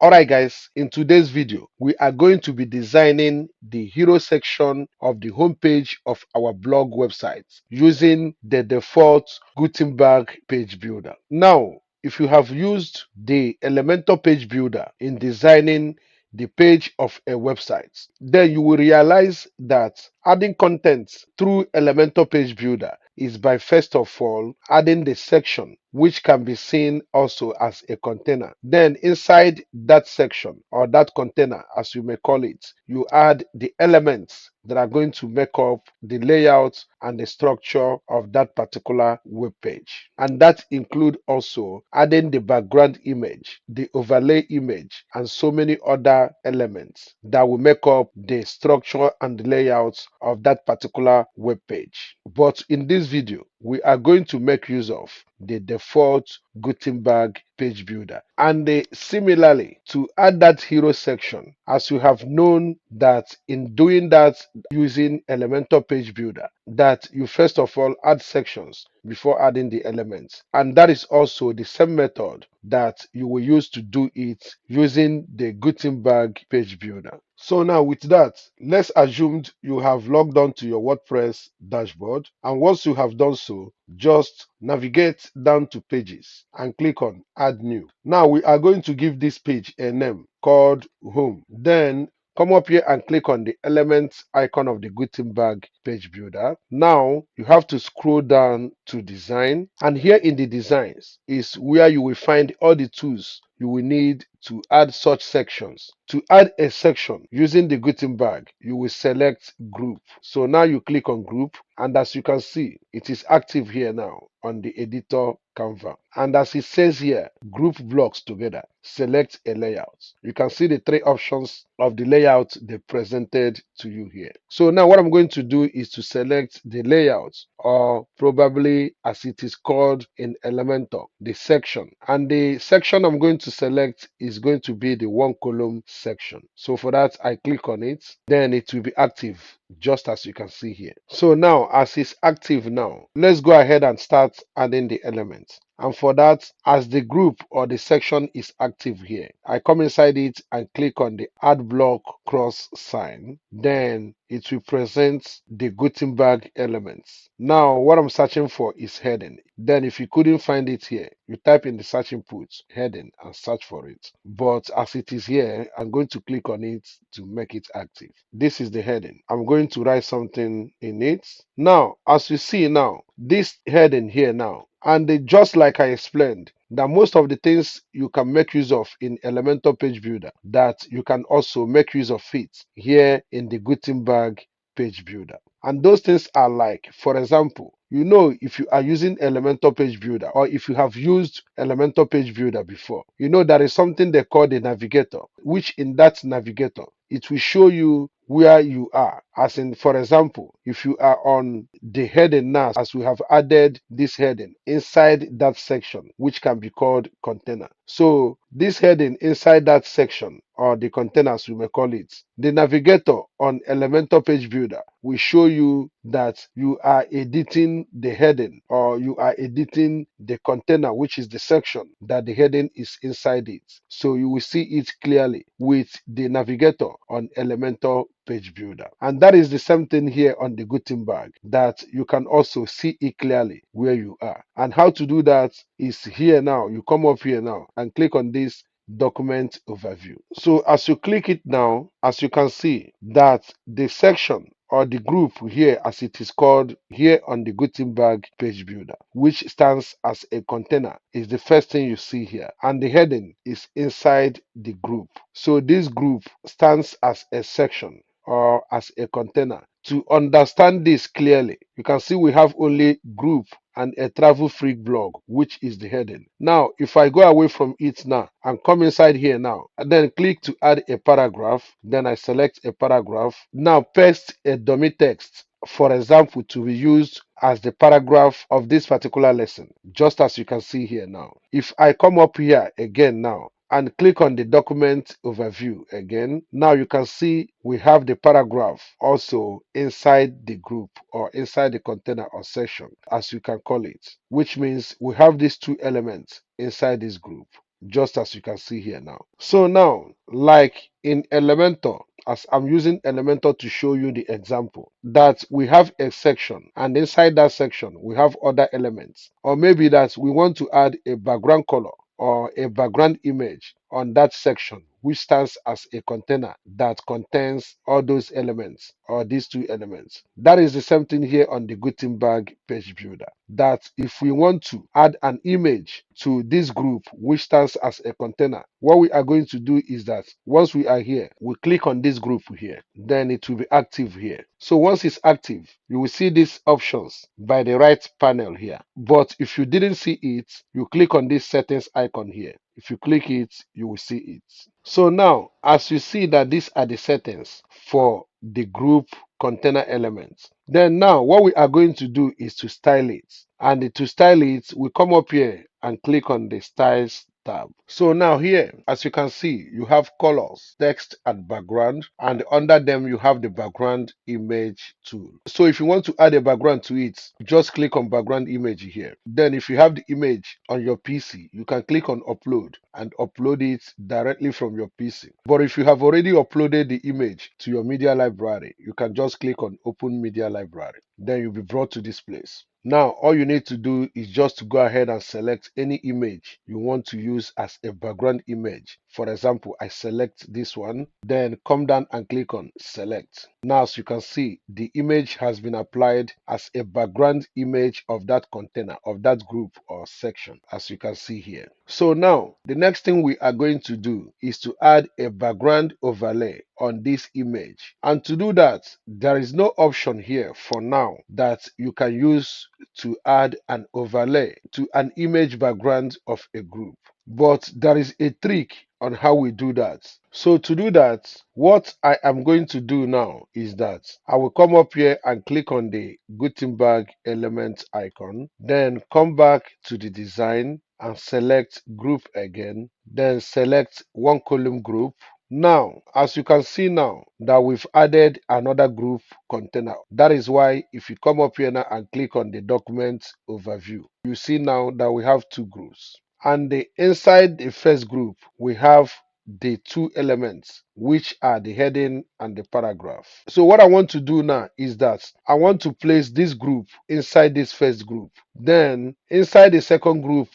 Alright guys, in today's video, we are going to be designing the hero section of the homepage of our blog website using the default Gutenberg page builder. Now, if you have used the Elementor page builder in designing the page of a website, then you will realize that adding content through Elementor page builder is by first of all adding the section, which can be seen also as a container. Then inside that section or that container, as you may call it, you add the elements that are going to make up the layout and the structure of that particular web page. And that include also adding the background image, the overlay image, and so many other elements that will make up the structure and the layout of that particular web page. But in this video, we are going to make use of the default Gutenberg page builder. And similarly, to add that hero section, as you have known that in doing that using Elementor page builder, that you first of all add sections before adding the elements. And that is also the same method that you will use to do it using the Gutenberg page builder. So now with that, let's assume you have logged on to your WordPress dashboard. And once you have done so, just navigate down to pages and click on add new. Now we are going to give this page a name called home. Then come up here and click on the elements icon of the Gutenberg page builder. Now you have to scroll down to design, and here in the designs is where you will find all the tools you will need to add such sections. To add a section using the Gutenberg, you will select group. So now you click on group, and as you can see, it is active here now on the editor Canva. And as it says here, group blocks together, select a layout. You can see the three options of the layout they presented to you here. So now what I'm going to do is to select the layout, or probably as it is called in Elementor, the section. And the section I'm going to select is going to be the one column section. So for that, I click on it, then it will be active just as you can see here. So now as it's active now, let's go ahead and start adding the elements. And for that, as the group or the section is active here, I come inside it and click on the add block cross sign. Then it will present the Gutenberg elements. Now what I'm searching for is heading. Then if you couldn't find it here, you type in the search input heading and search for it. But as it is here, I'm going to click on it to make it active. This is the heading. I'm going to write something in it. Now, as you see now, this heading here now, and just like I explained, that most of the things you can make use of in Elementor page builder, that you can also make use of it here in the Gutenberg page builder. And those things are like, for example, if you are using Elementor page builder, or if you have used Elementor page builder before, there is something they call the navigator, which in that navigator, it will show you where you are. As in, for example, if you are on the heading now, as we have added this heading inside that section, which can be called container. So this heading inside that section, or the containers we may call it, the navigator on Elementor page builder will show you that you are editing the heading, or you are editing the container, which is the section that the heading is inside it. So you will see it clearly with the navigator on Elementor page builder. And that is the same thing here on the Gutenberg, that you can also see it clearly where you are. And how to do that is here now. You come up here now and click on this document overview. So as you click it now, as you can see that the section or the group here, as it is called here on the Gutenberg page builder, which stands as a container, is the first thing you see here, and the heading is inside the group. So this group stands as a section or as a container. To understand this clearly, you can see we have only group and a travel freak blog, which is the heading. Now, if I go away from it now and come inside here now, and then click to add a paragraph, then I select a paragraph. Now paste a dummy text, for example, to be used as the paragraph of this particular lesson, just as you can see here now. If I come up here again now and click on the document overview again, now you can see we have the paragraph also inside the group, or inside the container or section, as you can call it, which means we have these two elements inside this group. just as you can see here now. So now, like in Elementor, as I'm using Elementor to show you the example, that we have a section and inside that section we have other elements, or maybe that we want to add a background color or a background image on that section, which stands as a container that contains all those elements or these two elements. That is the same thing here on the Gutenberg page builder. That if we want to add an image to this group, which stands as a container, what we are going to do is that once we are here, we click on this group here, then it will be active here. So once it's active, you will see these options by the right panel here. But if you didn't see it, you click on this settings icon here. If you click it, you will see it. So now, as you see that these are the settings for the group container elements, then now what we are going to do is to style it. And to style it, we come up here and click on the styles tab. So now here, as you can see, you have colors, text, and background, and under them you have the background image tool. So if you want to add a background to it, just click on background image here. Then if you have the image on your PC, you can click on upload and upload it directly from your PC. But if you have already uploaded the image to your media library, you can just click on open media library. Then you'll be brought to this place. Now, all you need to do is just to go ahead and select any image you want to use as a background image. For example, I select this one, then come down and click on select. Now, as you can see, the image has been applied as a background image of that container, of that group or section, as you can see here. So now, the next thing we are going to do is to add a background overlay on this image. And to do that, there is no option here for now that you can use to add an overlay to an image background of a group. But there is a trick on how we do that. So to do that, what I am going to do now is that I will come up here and click on the Gutenberg element icon, then come back to the design and select group again, then select one column group. Now, as you can see now that we've added another group container. That is why if you come up here now and click on the document overview, you see now that we have two groups. And inside the first group, we have the two elements, which are the heading and the paragraph. So what I want to do now is that I want to place this group inside this first group. Then inside the second group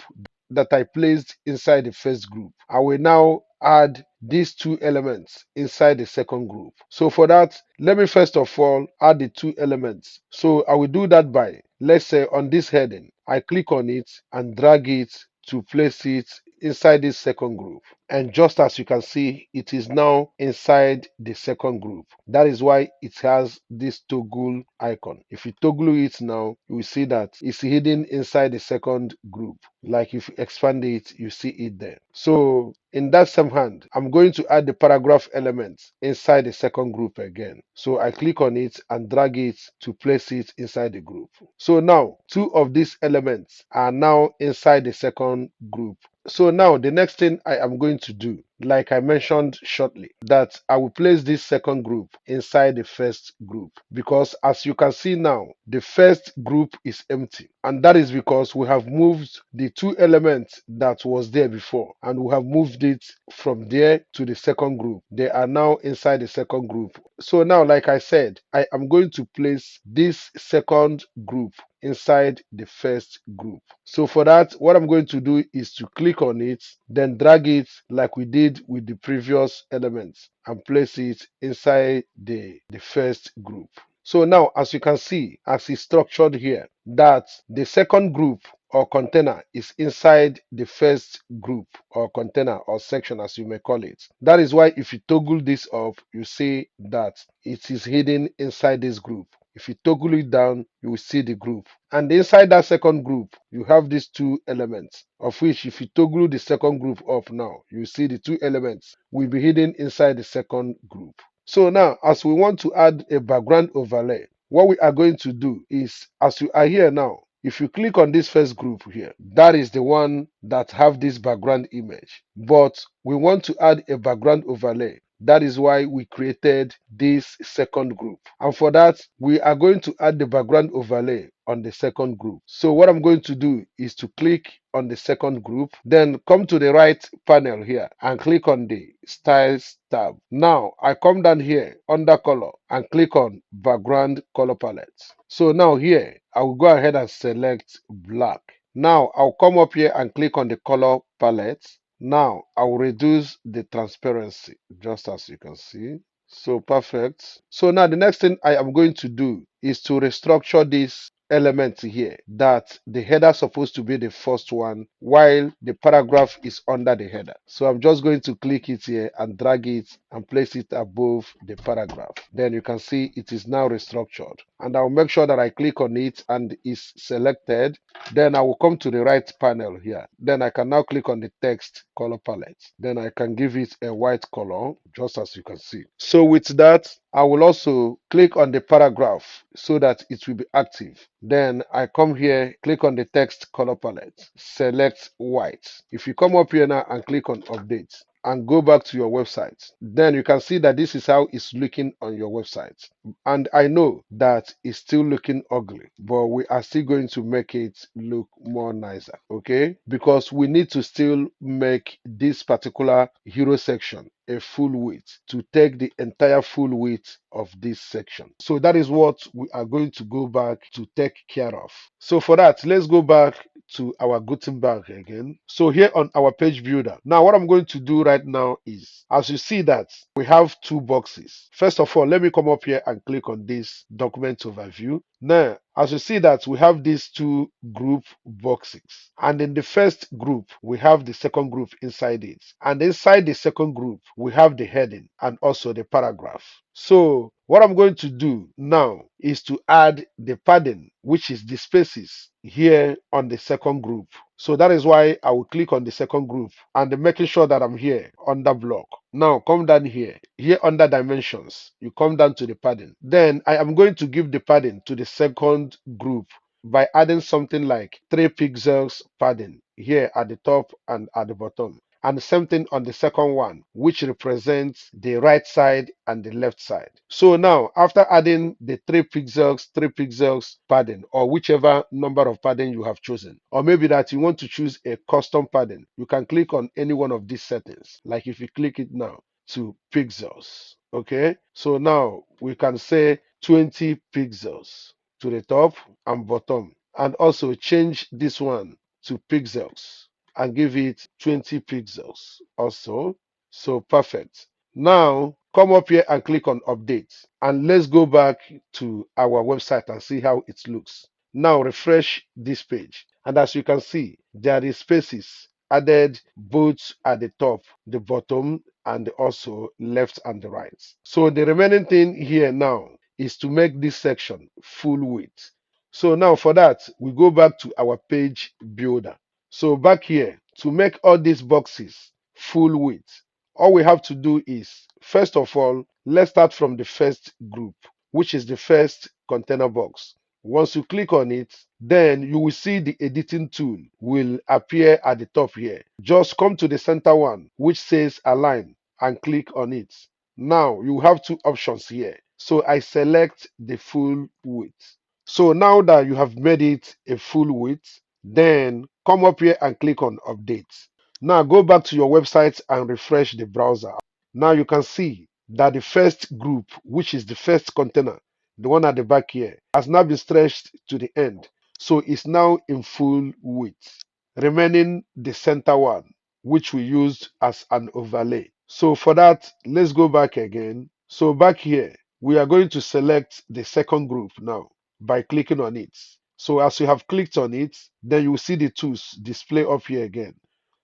that I placed inside the first group, I will now add these two elements inside the second group. So for that, let me first of all add the two elements. So I will do that by, let's say on this heading, I click on it and drag it to place it inside this second group. And just as you can see, it is now inside the second group. That is why it has this toggle icon. If you toggle it now, you will see that it's hidden inside the second group. Like if you expand it, you see it there. So in that same hand, I'm going to add the paragraph elements inside the second group again. So I click on it and drag it to place it inside the group. So now two of these elements are now inside the second group. So now the next thing I am going to do, like I mentioned shortly, that I will place this second group inside the first group, because as you can see now, the first group is empty, and that is because we have moved the two elements that was there before, and we have moved it from there to the second group. They are now inside the second group. So now, like I said, I am going to place this second group inside the first group. So for that, what I'm going to do is to click on it, then drag it like we did with the previous elements and place it inside the first group. So now, as you can see, as it's structured here, that the second group or container is inside the first group or container or section, as you may call it. That is why if you toggle this up, you see that it is hidden inside this group. If you toggle it down, you will see the group. And inside that second group, you have these two elements, of which if you toggle the second group up now, you see the two elements will be hidden inside the second group. So now, as we want to add a background overlay, what we are going to do is, as you are here now, if you click on this first group here, that is the one that have this background image. But we want to add a background overlay. That is why we created this second group. And for that, we are going to add the background overlay on the second group. So what I'm going to do is to click on the second group, then come to the right panel here and click on the styles tab. Now I come down here under color and click on background color palette. So now here I will go ahead and select black. Now I'll come up here and click on the color palette. Now I will reduce the transparency just as you can see. So perfect. So now the next thing I am going to do is to restructure this element here, that the header is supposed to be the first one while the paragraph is under the header. So I'm just going to click it here and drag it and place it above the paragraph. Then you can see it is now restructured, and I'll make sure that I click on it and it's selected. Then I will come to the right panel here. Then I can now click on the text color palette. Then I can give it a white color, just as you can see. So with that, I will also click on the paragraph so that it will be active. Then I come here, click on the text color palette, select white. If you come up here now and click on update and go back to your website, then you can see that this is how it's looking on your website. And I know that it's still looking ugly, but we are still going to make it look more nicer, okay? Because we need to still make this particular hero section a full width to take the entire full width of this section. So that is what we are going to go back to take care of. So for that, let's go back to our Gutenberg again. So here on our page builder, now what I'm going to do right now is, as you see that we have two boxes. First of all, let me come up here and click on this document overview. Now, as you see that we have these two group boxes, and in the first group we have the second group inside it, and inside the second group we have the heading and also the paragraph. So what I'm going to do now is to add the padding, which is the spaces here on the second group. So that is why I will click on the second group and making sure that I'm here under block. Now come down here, here under dimensions, you come down to the padding. Then I am going to give the padding to the second group by adding something like 3 pixels padding here at the top and at the bottom, and the same thing on the second one, which represents the right side and the left side. So now after adding the 3 pixels padding, or whichever number of padding you have chosen, or maybe that you want to choose a custom padding, you can click on any one of these settings. Like if you click it now to pixels, okay, so now we can say 20 pixels to the top and bottom, and also change this one to pixels and give it 20 pixels also. So perfect. Now come up here and click on update, and let's go back to our website and see how it looks. Now refresh this page, and as you can see, there is spaces added both at the top, the bottom, and also left and the right. So the remaining thing here now is to make this section full width. So now for that, we go back to our page builder. So back here, to make all these boxes full width, all we have to do is, first of all, let's start from the first group, which is the first container box. Once you click on it, then you will see the editing tool will appear at the top here. Just come to the center one, which says align, and click on it. Now you have two options here. So I select the full width. So now that you have made it a full width, then come up here and click on update. Now go back to your website and refresh the browser. Now you can see that the first group, which is the first container, the one at the back here, has now been stretched to the end. So it's now in full width, remaining the center one, which we used as an overlay. So for that, let's go back again. So back here, we are going to select the second group now by clicking on it. So as you have clicked on it, then you will see the tools display up here again.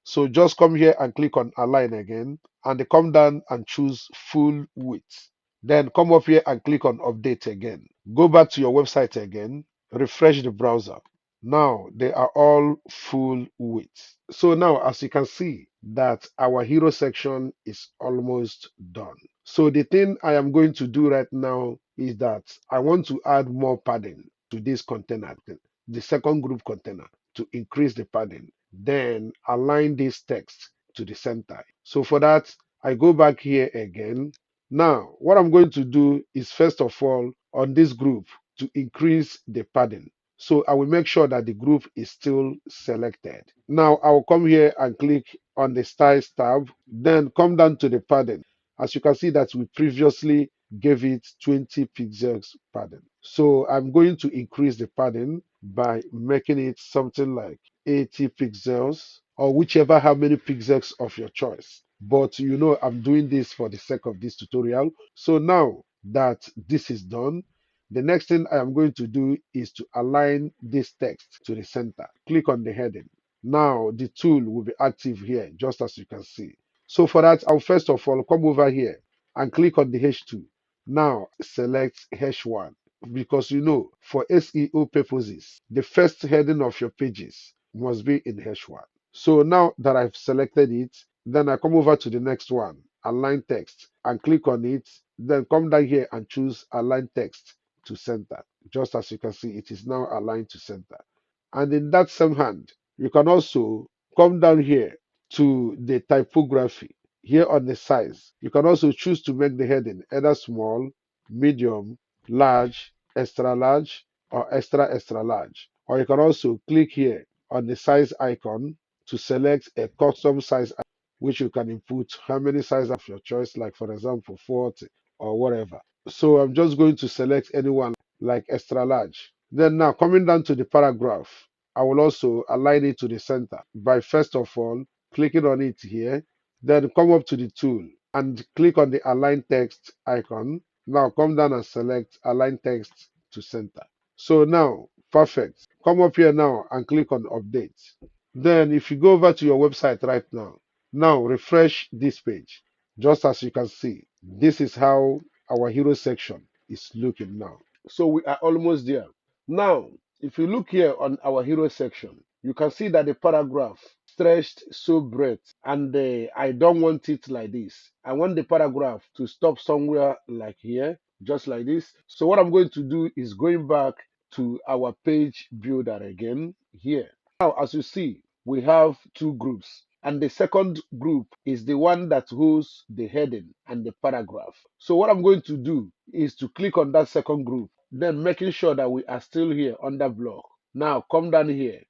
So just come here and click on align again, and come down and choose full width. Then come up here and click on update again. Go back to your website again, refresh the browser. Now they are all full width. So now as you can see that our hero section is almost done. So the thing I am going to do right now is that I want to add more padding to this container, the second group container, to increase the padding. Then align this text to the center. So for that, I go back here again. Now, what I'm going to do is, first of all, on this group, to increase the padding. So I will make sure that the group is still selected. Now I will come here and click on the styles tab, then come down to the padding. As you can see that we previously gave it 20 pixels padding. So I'm going to increase the padding by making it something like 80 pixels or whichever how many pixels of your choice. But you know, I'm doing this for the sake of this tutorial. So now that this is done, the next thing I am going to do is to align this text to the center. Click on the heading. Now the tool will be active here, just as you can see. So for that, I'll first of all come over here and click on the H2. Now select H1 because you know, for SEO purposes, the first heading of your pages must be in H1. So now that I've selected it, then I come over to the next one, align text, and click on it. Then come down here and choose align text to center. Just as you can see, it is now aligned to center. And in that same hand, you can also come down here to the typography. Here on the size, you can also choose to make the heading either small, medium, large, or extra large. Or you can also click here on the size icon to select a custom size, which you can input how many sizes of your choice, like for example 40 or whatever. So I'm just going to select anyone like extra large. Then now coming down to the paragraph, I will also align it to the center by first of all clicking on it here, then come up to the tool and click on the align text icon. Now come down and select align text to center. So now, perfect. Come up here now and click on update. Then if you go over to your website right now, now refresh this page. Just as you can see, this is how our hero section is looking now. So we are almost there. Now, if you look here on our hero section, you can see that the paragraph stretched so broad, and I don't want it like this. I want the paragraph to stop somewhere like here, just like this. So what I'm going to do is going back to our page builder again here. Now, as you see, we have two groups. And the second group is the one that holds the heading and the paragraph. So what I'm going to do is to click on that second group, then making sure that we are still here under block. Now come down here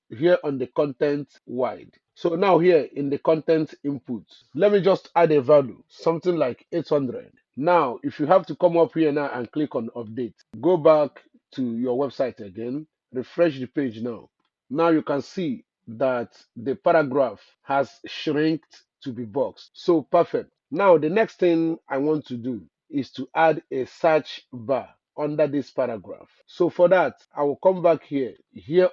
on the content wide. So now here in the content input, let me just add a value, something like 800. Now, if you have to come up here now and click on update, go back to your website again, refresh the page now. Now you can see that the paragraph has shrinked to be boxed. So perfect. Now the next thing I want to do is to add a search bar under this paragraph. So for that, I will come back here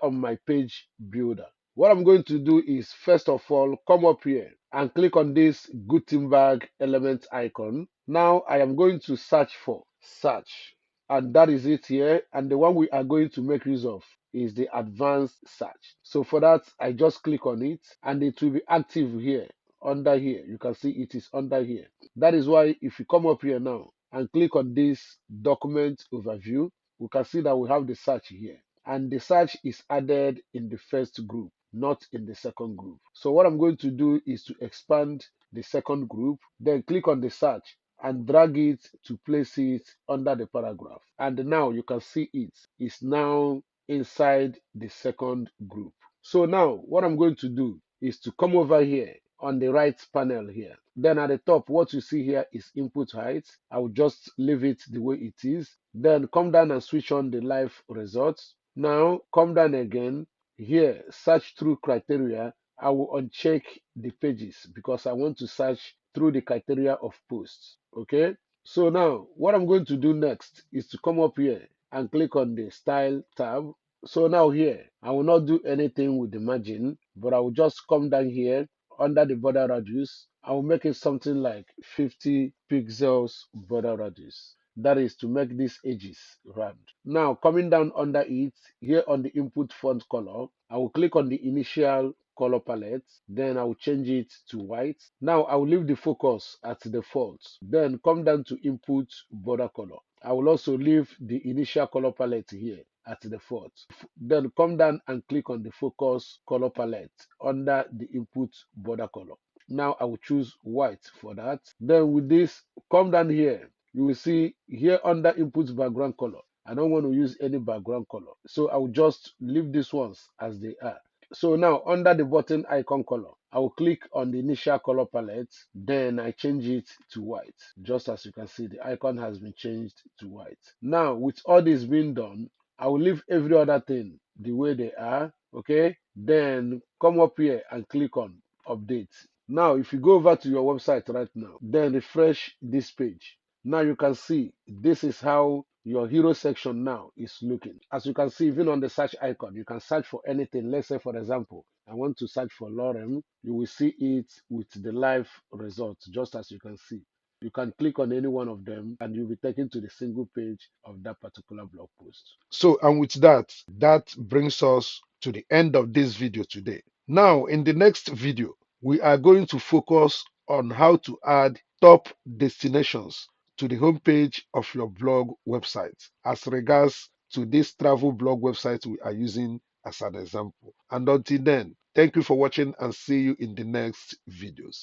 on my page builder. What I'm going to do is first of all, come up here and click on this Gutenberg element icon. Now I am going to search for search, and that is it here. And the one we are going to make use of is the advanced search. So for that, I just click on it and it will be active here under here. You can see it is under here. That is why if you come up here now and click on this document overview, we can see that we have the search here. And the search is added in the first group, not in the second group. So what I'm going to do is to expand the second group, then click on the search and drag it to place it under the paragraph. And now you can see it is now inside the second group. So now what I'm going to do is to come over here on the right panel here. Then at the top, what you see here is input height. I will just leave it the way it is. Then come down and switch on the live results. Now come down again here, search through criteria. I will uncheck the pages because I want to search through the criteria of posts. Okay. So now what I'm going to do next is to come up here and click on the style tab. So now here, I will not do anything with the margin, but I will just come down here under the border radius. I will make it something like 50 pixels border radius. That is to make these edges round. Now coming down under it, here on the input font color, I will click on the initial color palette, then I will change it to white. Now I will leave the focus at default, then come down to input border color. I will also leave the initial color palette here at default. Then come down and click on the focus color palette under the input border color. Now I will choose white for that. Then with this, come down here. You will see here under input background color, I don't want to use any background color. So I will just leave these ones as they are. So now under the button icon color, I will click on the initial color palette, then I change it to white. Just as you can see, the icon has been changed to white. Now with all this being done, I will leave every other thing the way they are, okay? Then come up here and click on update. Now if you go over to your website right now, then refresh this page. Now you can see this is how your hero section now is looking. As you can see, even on the search icon, you can search for anything. Let's say, for example, I want to search for Lorem. You will see it with the live results, just as you can see. You can click on any one of them and you'll be taken to the single page of that particular blog post. So, and with that, that brings us to the end of this video today. Now, in the next video, we are going to focus on how to add top destinations to the homepage of your blog website as regards to this travel blog website we are using as an example. And until then, thank you for watching and see you in the next videos.